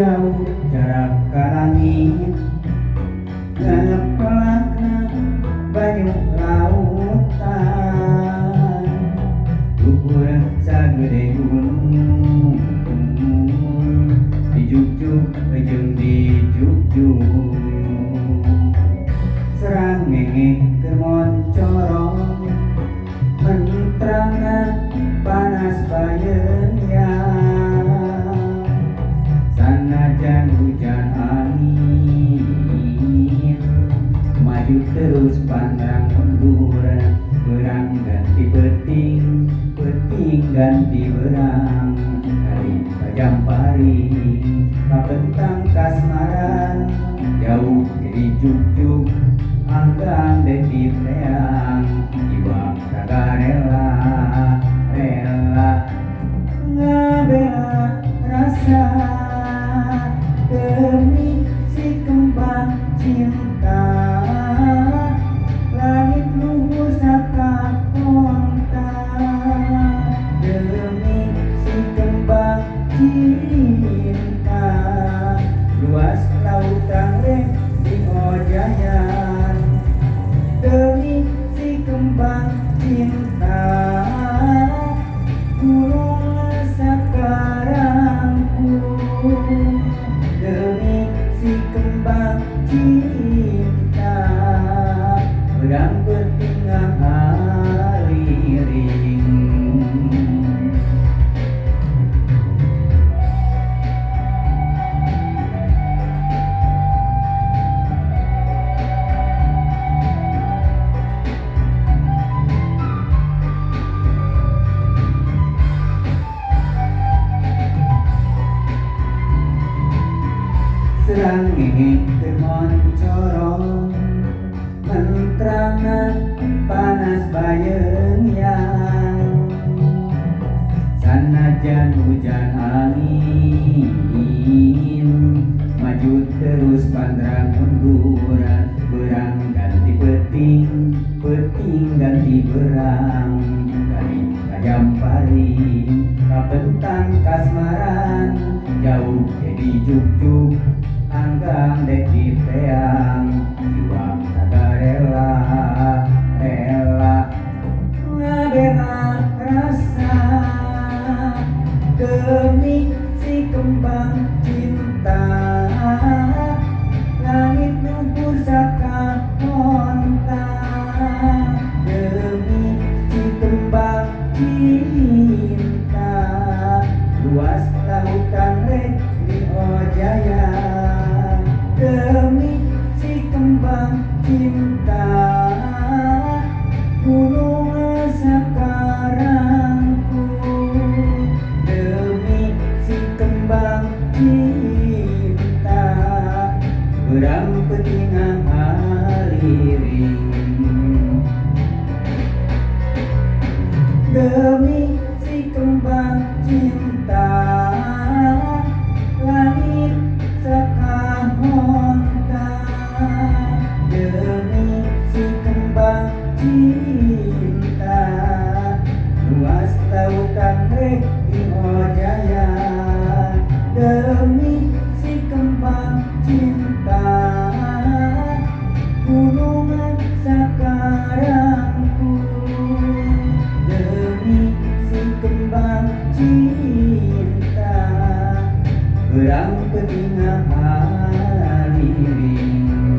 jauh jarak ka langit, ngepelakna banyu lautan, ukur sagede gunung, dijuk-juk jeung dijuk-juk, serang ngengek kemon corong, menterangna panas bayeun ya, sanajan hujan angin, maju terus pantang mundur, berang ganti beting, beting ganti berang, kali kajamparing, kapentang kasmaran, jauh jadi juk-juk, anggang deki teang, jiwa raga rela, rela ngabela rasa demi si kembang cinta, langit luhur saka onta, demi si kembang cinta, luas lautan reh di ojayan, demi si kembang cinta, gunung sakarangku, demi si kembang cinta, pedang bertinggal haliring. Serang ngengek kemon corong, menterangna panas bayeun yang, sanajan hujan angin, maju terus pantang mundur, berang ganti beting, beting ganti berang, kali kajamparing, kapentang kasmaran, jauh jadi juk-juk, anggang deki teang, jiwa raga rela, rela ngabela rasa demi si kembang cinta, langit luhur saka onta, demi si kembang cinta, luas lautan reh di ojaya, demi si kembang cinta, gunung sakarangku, demi si kembang cinta, berang petingan haliring, demi si kembang cinta, langit sakamona, demi si kembang cinta, luas lautan reh di ojaya, demi si kembang cinta, gunung sakarangku, demi si kembang cinta, berang petingan haliring.